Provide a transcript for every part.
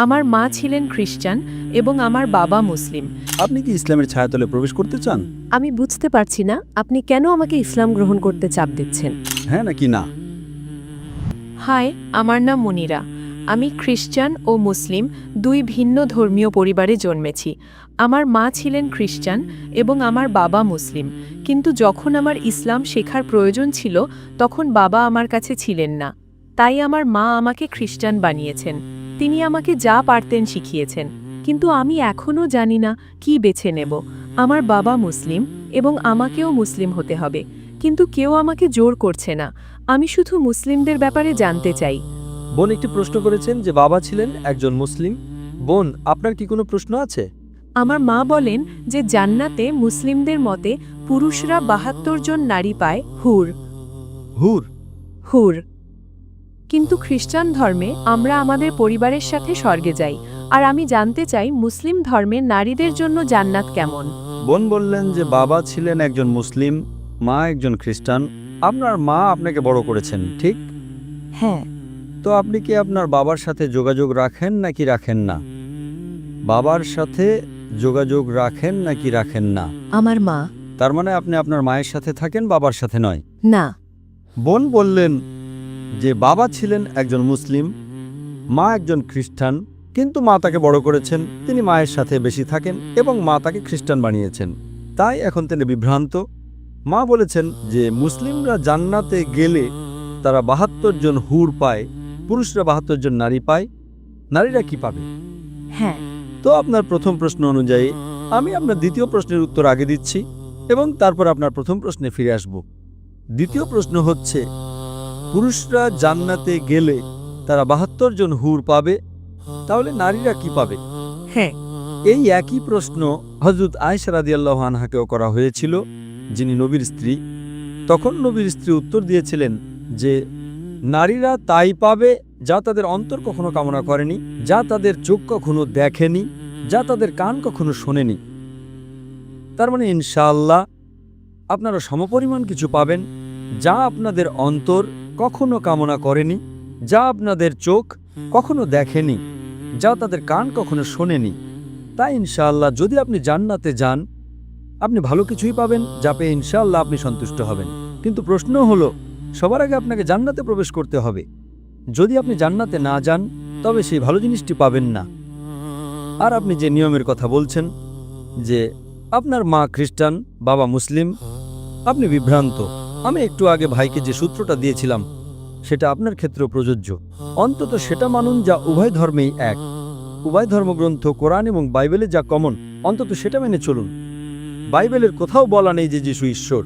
আমার মা ছিলেন খ্রিস্টান এবং আমার বাবা মুসলিম। আপনি কি ইসলামের ছায়াতলে প্রবেশ করতে চান? আমি বুঝতে পারছি না আপনি কেন আমাকে ইসলাম গ্রহণ করতে চাপ দিচ্ছেন। হ্যাঁ নাকি না? হাই, আমার নাম মনিরা। আমি খ্রিস্টান ও মুসলিম দুই ভিন্ন ধর্মীয় পরিবারে জন্মেছি। আমার মা ছিলেন খ্রিস্টান এবং আমার বাবা মুসলিম, কিন্তু যখন আমার ইসলাম শেখার প্রয়োজন ছিল তখন বাবা আমার কাছে ছিলেন না। তাই আমার মা আমাকে খ্রিস্টান বানিয়েছেন। তিনি আমাকে যা পারতেন শিখিয়েছেন, কিন্তু আমি এখনও জানি না কি বেছে নেব। আমার বাবা মুসলিম এবং আমাকেও মুসলিম হতে হবে, কিন্তু কেউ আমাকে জোর করছে না। আমি শুধু মুসলিমদের ব্যাপারে জানতে চাই। বোন একটি প্রশ্ন করেছেন যে বাবা ছিলেন একজন মুসলিম। বোন, আপনার কি কোনো প্রশ্ন আছে? আমার মা বলেন যে জান্নাতে মুসলিমদের মতে পুরুষরা ৭২ জন নারী পায়, হুর হুর? হুর কিন্তু খ্রিস্টান ধর্মে আমরা আমাদের পরিবারের সাথে স্বর্গে যাই। আর আমি জানতে চাই মুসলিম ধর্মে নারীদের জন্য জান্নাত কেমন। বোন বললেন যে বাবা ছিলেন একজন মুসলিম, মা একজন খ্রিস্টান। আপনার মা আপনাকে বড় করেছেন, ঠিক? হ্যাঁ। তো আপনি কি আপনার বাবার সাথে যোগাযোগ রাখেন নাকি রাখেন না? বাবার সাথে যোগাযোগ রাখেন নাকি রাখেন না? আমার মা। তার মানে আপনি আপনার মায়ের সাথে থাকেন, বাবার সাথে নয়। না। বোন বললেন যে বাবা ছিলেন একজন মুসলিম, মা একজন খ্রিস্টান, কিন্তু মা তাকে বড় করেছেন, তিনি মায়ের সাথে বেশি থাকেন এবং মা তাকে খ্রিস্টান বানিয়েছেন। তাই এখন তিনি বিভ্রান্ত। মা বলেছেন যে মুসলিমরা জান্নাতে গেলে তারা ৭২ জন হুর পায়, পুরুষরা ৭২ জন নারী পায়। নারীরা কি পাবে? হ্যাঁ। তো আপনার প্রথম প্রশ্ন অনুযায়ী আমি আপনার দ্বিতীয় প্রশ্নের উত্তর আগে দিচ্ছি এবং তারপর আপনার প্রথম প্রশ্নে ফিরে আসব। দ্বিতীয় প্রশ্ন হচ্ছে, পুরুষরা জান্নাতে গেলে তারা ৭২ জন হুর পাবে, তাহলে নারীরা কি পাবে? হ্যাঁ। এই একই প্রশ্ন হযরত আয়েশা রাদিয়াল্লাহু আনহাকেও করা হয়েছিল, যিনি নবীর স্ত্রী। তখন নবীর স্ত্রী উত্তর দিয়েছিলেন যে নারীরা তাই পাবে যা তাদের অন্তর কখনো কামনা করেনি, যা তাদের চোখ কখনো দেখেনি, যা তাদের কান কখনো শোনেনি। তার মানে ইনশাআল্লাহ আপনারা সমপরিমাণ কিছু পাবেন যা আপনাদের অন্তর কখনো কামনা করেনি, যা আপনাদের চোখ কখনো দেখেনি, যা তাদের কান কখনো শোনেনি। তাই ইনশাআল্লাহ যদি আপনি জান্নাতে যান, আপনি ভালো কিছুই পাবেন, যা পেয়ে ইনশাআল্লাহ আপনি সন্তুষ্ট হবেন। কিন্তু প্রশ্ন হলো, সবার আগে আপনাকে জান্নাতে প্রবেশ করতে হবে। যদি আপনি জান্নাতে না যান, তবে সেই ভালো জিনিসটি পাবেন না। আর আপনি যে নিয়মের কথা বলছেন যে আপনার মা খ্রিস্টান, বাবা মুসলিম, আপনি বিভ্রান্ত। আমি একটু আগে ভাইকে যে সূত্রটা দিয়েছিলাম সেটা আপনার ক্ষেত্রেও প্রযোজ্য। অন্তত সেটা মানুন যা উভয় ধর্মেই এক। উভয় ধর্মগ্রন্থ কোরআন এবং বাইবেলে যা কমন, অন্তত সেটা মেনে চলুন। বাইবেলের কোথাও বলা নেই যে যিশু ঈশ্বর।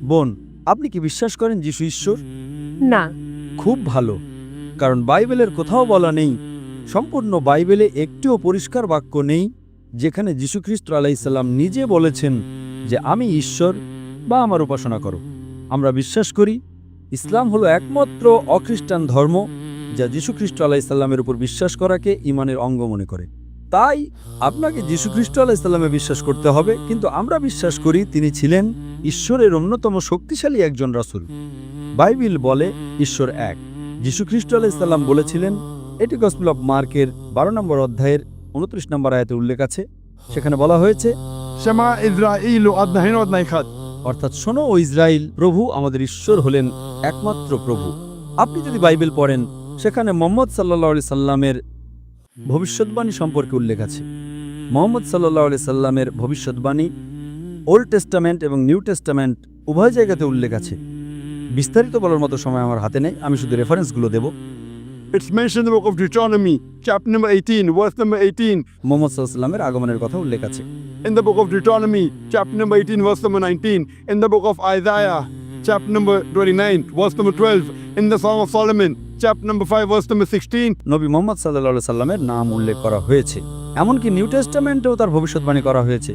বোন, আপনি কি বিশ্বাস করেন যিশু ঈশ্বর? না। খুব ভালো, কারণ বাইবেলের কোথাও বলা নেই, সম্পূর্ণ বাইবেলে একটিও পরিষ্কার বাক্য নেই যেখানে যীশুখ্রিস্ট আলাইহিসসালাম নিজে বলেছেন যে আমি ঈশ্বর বা আমার উপাসনা করো। আমরা বিশ্বাস করি ইসলাম হলো একমাত্র অখ্রিস্টান ধর্ম যা যীশুখ্রিস্ট আলাইহিসসালামের উপর বিশ্বাস করাকে ঈমানের অঙ্গ মনে করে। তাই আপনাকে যীশুখ্রিস্ট আলাইহিসসালামে বিশ্বাস করতে হবে, কিন্তু আমরা বিশ্বাস করি তিনি ছিলেন ঈশ্বরের অন্যতম শক্তিশালী একজন রাসূল। বাইবেল বলে ঈশ্বর এক। যীশুখ্রিস্ট আলাইহিসসালাম বলেছিলেন, এটি গসপেল অফ মার্কের 12 নম্বর অধ্যায়ের 29 নম্বর আয়াতে উল্লেখ আছে। সেখানে বলা হয়েছে, שמע ইসরাঈল আদনাহিনু আদনাই খাদ। অর্থাৎ শোনো ও ইসরায়েল, প্রভু আমাদের ঈশ্বর হলেন একমাত্র প্রভু। আপনি যদি বাইবেল পড়েন, সেখানে মুহাম্মদ সাল্লাল্লাহু আলাইহি সাল্লামের ভবিষ্যৎবাণী সম্পর্কে উল্লেখ আছে। মুহাম্মদ সাল্লাল্লাহু আলাইহি সাল্লামের ভবিষ্যৎবাণী ওল্ড টেস্টামেন্ট এবং নিউ টেস্টামেন্ট উভয় জায়গাতে উল্লেখ আছে। বিস্তারিত বলার মতো সময় আমার হাতে নেই, আমি শুধু রেফারেন্সগুলো দেব। It's mentioned in the book of Deuteronomy, chapter number 18, verse number 18. Muhammad সাল্লাল্লাহু আলাইহি সাল্লামের আগমনের কথা উল্লেখ আছে। In the book of Deuteronomy, chapter number 18, verse number 19. In the book of Isaiah, chapter number 29, verse number 12. In the Song of Solomon, chapter number 5, verse number 16. নবী মুহাম্মদ সাল্লাল্লাহু আলাইহি সাল্লামের নাম উল্লেখ করা হয়েছে। এমনকি নিউ টেস্টামেন্টেও তার ভবিষ্যৎবাণী করা হয়েছে।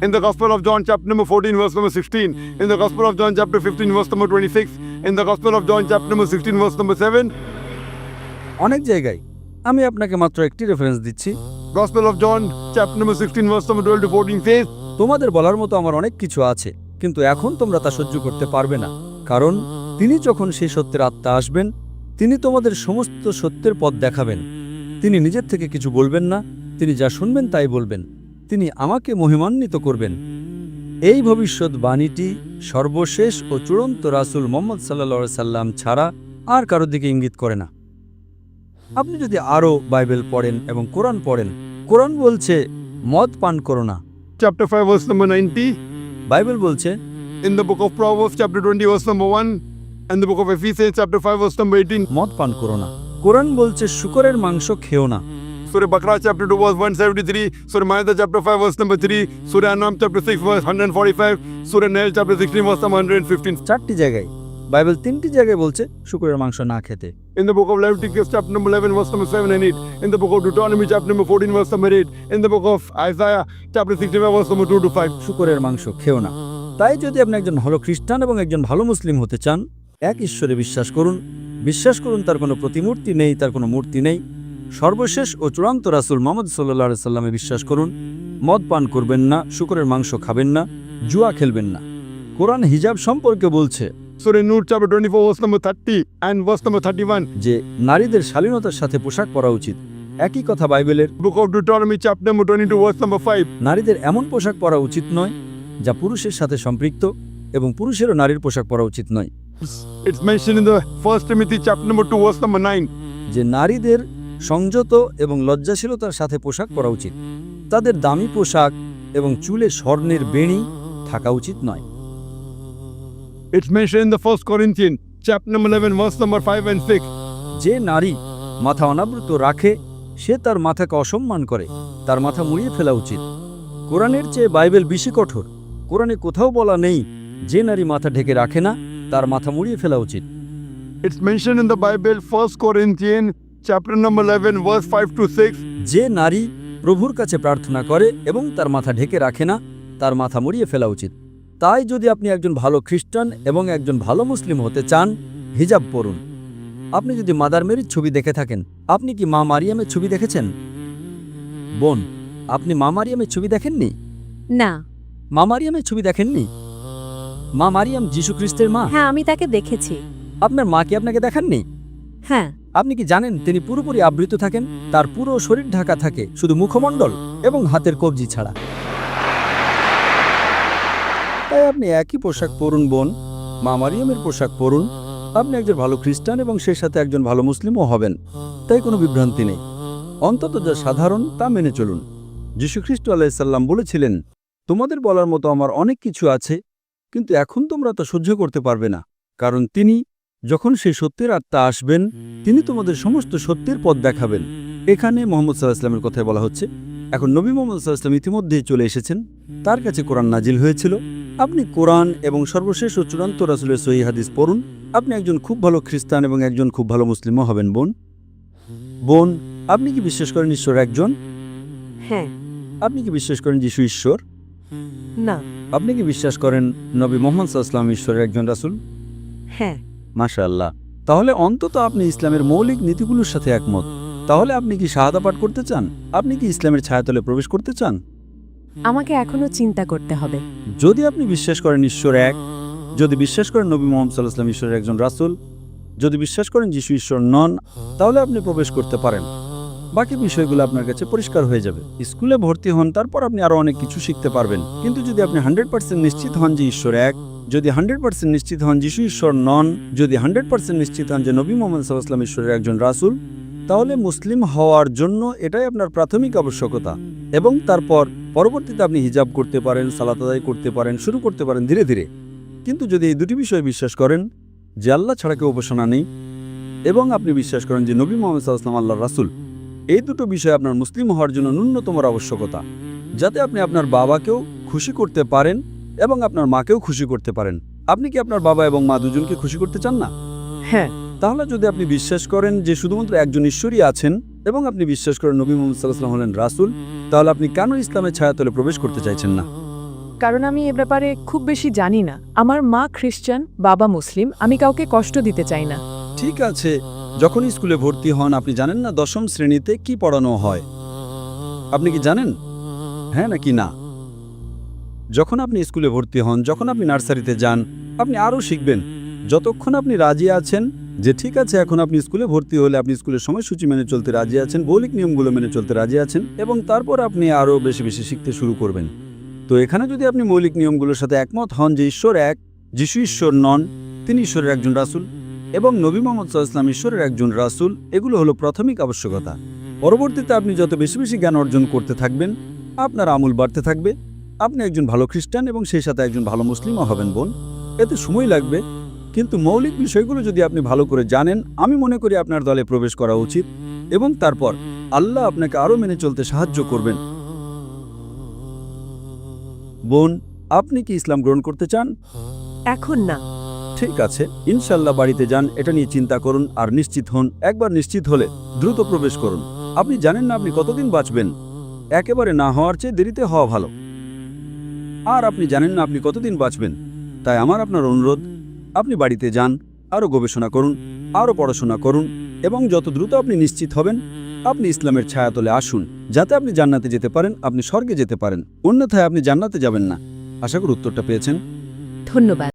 In the Gospel of John, chapter number 14, verse number 16. In the Gospel of John, chapter 15, verse number 26. In the Gospel of John, chapter number 16, verse number 7. অনেক জায়গায়। আমি আপনাকে মাত্র একটি রেফারেন্স দিচ্ছি। Gospel of John, chapter number 16, verse number 12 to 14 says, তোমাদের বলার মতো আমার অনেক কিছু আছে, কিন্তু এখন তোমরা তা সহ্য করতে পারবে না, কারণ তিনি যখন সেই সত্যের আত্মা আসবেন, তিনি তোমাদের সমস্ত সত্যের পথ দেখাবেন। তিনি নিজের থেকে কিছু বলবেন না, তিনি যা শুনবেন তাই বলবেন, তিনি আমাকে মহিমান্বিত করবেন। এই ভবিষ্যৎবাণীটি সর্বশেষ ও চূড়ান্ত রাসূল মুহাম্মদ সাল্লাল্লাহু আলাইহি সাল্লাম ছাড়া আর কারোর দিকে ইঙ্গিত করে না। আপনি যদি আরও বাইবেল পড়েন এবং কোরআন পড়েন, কোরআন বলছে মদ পান করো না। Chapter 5, verse number 90. বাইবেল বলছে In the book of Proverbs, chapter 20, verse number 1. And the book of Ephesians, chapter 5, verse number 18. মদ পান করো না। কোরআন বলছে শূকরের মাংস খেও না। Surah Baqarah, chapter 2, verse 173. Surah Ma'idah, chapter 5, verse number 3. Surah An'am, chapter 6, verse 145. Surah Nahl, chapter 16, verse number 115. 4টি জায়গায়, বাইবেল 3টি জায়গায় বলছে শূকরের মাংস না খেতে। In the book of Leviticus, chapter number 11, verse number 7 and 8. In the book of Deuteronomy, chapter number 14, verse number 8. In the book of Isaiah, chapter 65, verse number 2 to 5. শূকরের মাংস খেও না। তাই যদি আপনি একজন ভালো খ্রিস্টান এবং একজন ভালো মুসলিম হতে চান, এক ঈশ্বরে বিশ্বাস করুন, তার কোনো প্রতিমূর্তি নেই, তার কোনো মূর্তি নেই। সর্বশেষ ও চূড়ান্ত রাসূল মুহাম্মদ সাল্লাল্লাহু আলাইহি সাল্লামে বিশ্বাস করুন। মদ পান করবেন না, শূকরের মাংস খাবেন না, জুয়া খেলবেন না। কোরআন হিজাব সম্পর্কে বলছে Surah Nur, chapter 24, verse number 30 and verse number 31. যে নারীদের শালীনতার সাথে পোশাক পরা উচিত। একই কথা বাইবেলের Book of Deuteronomy, chapter number 22, verse number 5. নারীদের এমন পোশাক পরা উচিত নয় যা পুরুষের সাথে সম্পৃক্ত, এবং পুরুষেরও নারীর পোশাক পরা উচিত নয়। It's mentioned in the 1 Timothy, chapter number 2, verse number 9. যে নারীদের সংযত এবং লজ্জাশীলতার সাথে পোশাক পরা উচিত, তাদের দামি পোশাক এবং চুলে স্বর্ণের বেণী থাকা উচিত নয়। It's mentioned in the 1 Corinthians, chapter number 11, verse number 5 and 6. যে নারী মাথা অনাবৃত রাখে সে তার মাথাকে অসম্মান করে, তার মাথা মুড়িয়ে ফেলা উচিত। কোরআনের চেয়ে বাইবেল বেশি কঠোর। কোরআনে কোথাও বলা নেই যে নারী মাথা ঢেকে রাখে না তার মাথা মুড়িয়ে ফেলা উচিত। It's mentioned in the Bible, 1 Corinthians, chapter number 11, verse 5 to 6. যে নারী প্রভুর কাছে প্রার্থনা করে এবং তার মাথা ঢেকে রাখে না তার মাথা মুড়িয়ে ফেলা উচিত। তাই যদি আপনি একজন ভালো খ্রিস্টান এবং একজন ভালো মুসলিম হতে চান, হিজাব পরুন। আপনি যদি মাদার মেরির ছবি দেখে থাকেন, আপনি কি মা মারিয়ামের ছবি দেখেছেন? বোন, আপনি মা মারিয়ামের ছবি দেখেননি? না। মা মারিয়ামের ছবি দেখেননি? মা মারিয়াম যীশু খ্রিস্টের মা। হ্যাঁ, আমি তাকে দেখেছি। আপনার মা কি আপনাকে দেখাননি? হ্যাঁ। আপনি কি জানেন তিনি পুরোপুরি আবৃত থাকেন? তার পুরো শরীর ঢাকা থাকে, শুধু মুখমণ্ডল এবং হাতের কবজি ছাড়া। তাই আপনি একই পোশাক পরুন বোন, মা মারিয়ামের পোশাক পরুন। আপনি একজন ভালো খ্রিস্টান এবং সেই সাথে একজন ভালো মুসলিমও হবেন। তাই কোনো বিভ্রান্তি নেই। অন্তত যা সাধারণ তা মেনে চলুন। যীশুখ্রিস্ট আলাইহিস সালাম বলেছিলেন, তোমাদের বলার মতো আমার অনেক কিছু আছে, কিন্তু এখন তোমরা তা সহ্য করতে পারবে না, কারণ তিনি যখন সেই সত্যের আত্মা আসবেন তিনি তোমাদের সমস্ত সত্যের পথ দেখাবেন। এখানে মুহাম্মদ সাল্লাল্লাহু আলাইহি ওয়াসাল্লামের কথাই বলা হচ্ছে। এখন নবী মুহাম্মদ সাল্লাল্লাহু আলাইহি ওয়াসাল্লাম ইতিমধ্যেই চলে এসেছেন, তার কাছে কোরআন নাজিল হয়েছিল। আপনি কোরআন এবং সর্বশেষ ও চূড়ান্ত রাসূলের সহিহ হাদিস পড়ুন। আপনি একজন খুব ভালো খ্রিস্টান এবং একজন খুব ভালো মুসলিমও হবেন বোন। বোন, আপনি কি বিশ্বাস করেন ঈশ্বর একজন? হ্যাঁ। আপনি কি বিশ্বাস করেন যিশু ঈশ্বর? না। আপনি কি বিশ্বাস করেন নবী মুহাম্মদ সাল্লাল্লাহু আলাইহি ওয়াসাল্লাম ঈশ্বরের একজন রাসূল? হ্যাঁ। মাশাআল্লাহ। তাহলে অন্তত আপনি ইসলামের মৌলিক নীতিগুলোর সাথে একমত। তাহলে আপনি কি শাহাদা পাঠ করতে চান? আপনি কি ইসলামের ছায়াতলে প্রবেশ করতে চান? আমাকে এখনো চিন্তা করতে হবে। যদি আপনি বিশ্বাস করেন ঈশ্বর এক, যদি বিশ্বাস করেন নবী মুহাম্মদ সাল্লাল্লাহু আলাইহি ওয়াসাল্লাম ঈশ্বরের একজন রাসূল, যদি বিশ্বাস করেন যিশু ঈশ্বর নন, তাহলে আপনি প্রবেশ করতে পারেন। বাকি বিষয়গুলো আপনার কাছে পরিষ্কার হয়ে যাবে। স্কুলে ভর্তি হন, তারপর আপনি আরও অনেক কিছু শিখতে পারবেন। কিন্তু যদি আপনি 100% নিশ্চিত হন যে ঈশ্বর এক, যদি 100% নিশ্চিত হন যিশু ঈশ্বর নন, যদি 100% নিশ্চিত হন যে নবী মুহাম্মদ সাল্লাল্লাহু আলাইহি ওয়াসাল্লাম ঈশ্বরের একজন রাসূল, তাহলে মুসলিম হওয়ার জন্য এটাই আপনার প্রাথমিক আবশ্যকতা। এবং তারপর পরবর্তীতে আপনি হিজাব করতে পারেন, সালাত আদায় করতে পারেন, শুরু করতে পারেন ধীরে ধীরে। কিন্তু যদি এই দুটি বিষয়ে বিশ্বাস করেন যে আল্লাহ ছাড়া কেউ উপাসনা নেই, এবং আপনি বিশ্বাস করেন যে নবী মুহাম্মদ সাল্লাল্লাহু আলাইহি ওয়াসাল্লাম আল্লাহর রাসূল, এই দুটো বিষয় আপনার মুসলিম হওয়ার জন্য ন্যূনতম আবশ্যকতা, যাতে আপনি আপনার বাবাকেও খুশি করতে পারেন এবং আপনার মাকেও খুশি করতে পারেন। আপনি কি আপনার বাবা এবং মা দুজনকে খুশি করতে চান না? হ্যাঁ। তাহলে যদি আপনি বিশ্বাস করেন যে শুধুমাত্র একজন ঈশ্বরই আছেন এবং আপনি বিশ্বাস করেন নবী মুহাম্মদ সাল্লাল্লাহু আলাইহি ওয়াসাল্লাম হলেন রাসূল, তাহলে আপনি কেন ইসলামের ছায়াতলে প্রবেশ করতে চাইছেন না? কারণ আমি এ ব্যাপারে খুব বেশি জানি না। আমার মা খ্রিস্টান, বাবা মুসলিম, আমি কাউকে কষ্ট দিতে চাই না। ঠিক আছে, যখন স্কুলে ভর্তি হন আপনি জানেন না 10ম শ্রেণীতে কি পড়ানো হয়? আপনি কি জানেন? হ্যাঁ নাকি না? যখন আপনি স্কুলে ভর্তি হন, যখন আপনি নার্সারিতে যান, আপনি আরও শিখবেন। যতক্ষণ আপনি রাজি আছেন যে ঠিক আছে, এখন আপনি স্কুলে ভর্তি হলে আপনি স্কুলের সময়সূচি মেনে চলতে রাজি আছেন, মৌলিক নিয়মগুলো মেনে চলতে রাজি আছেন, এবং তারপর আপনি আরও বেশি বেশি শিখতে শুরু করবেন। তো এখানে যদি আপনি মৌলিক নিয়মগুলোর সাথে একমত হন যে ঈশ্বর এক, যিশু ঈশ্বর নন, তিনি ঈশ্বরের একজন রাসূল, এবং নবী মুহাম্মদ সাল্লাল্লাহু আলাইহি ওয়াসাল্লাম ঈশ্বরের একজন রাসূল, এগুলো হলো প্রাথমিক আবশ্যকতা। পরবর্তীতে আপনি যত বেশি বেশি জ্ঞান অর্জন করতে থাকবেন, আপনার আমল বাড়তে থাকবে, আপনি একজন ভালো খ্রিস্টান এবং সেই সাথে একজন ভালো মুসলিমও হবেন বোন। এতে সময় লাগবে, কিন্তু মৌলিক বিষয়গুলো যদি আপনি ভালো করে জানেন, আমি মনে করি আপনার দলে প্রবেশ করা উচিত, এবং তারপর আল্লাহ আপনাকে আরও মেনে চলতে সাহায্য করবেন। বোন, আপনি কি ইসলাম গ্রহণ করতে চান? এখন না। ঠিক আছে, ইনশাল্লাহ বাড়িতে যান, এটা নিয়ে চিন্তা করুন আর নিশ্চিত হন। একবার নিশ্চিত হলে দ্রুত প্রবেশ করুন। আপনি জানেন না আপনি কতদিন বাঁচবেন, একেবারে না হওয়ার চেয়ে দেরিতে হওয়া ভালো। আর আপনি জানেন না আপনি কতদিন বাঁচবেন, তাই আমার আপনার অনুরোধ, আপনি বাড়িতে যান, আরও গবেষণা করুন, আরও পড়াশোনা করুন, এবং যত দ্রুত আপনি নিশ্চিত হবেন, আপনি ইসলামের ছায়াতলে আসুন, যাতে আপনি জান্নাতে যেতে পারেন, আপনি স্বর্গে যেতে পারেন। অন্যথায় আপনি জান্নাতে যাবেন না। আশা করি উত্তরটা পেয়েছেন। ধন্যবাদ।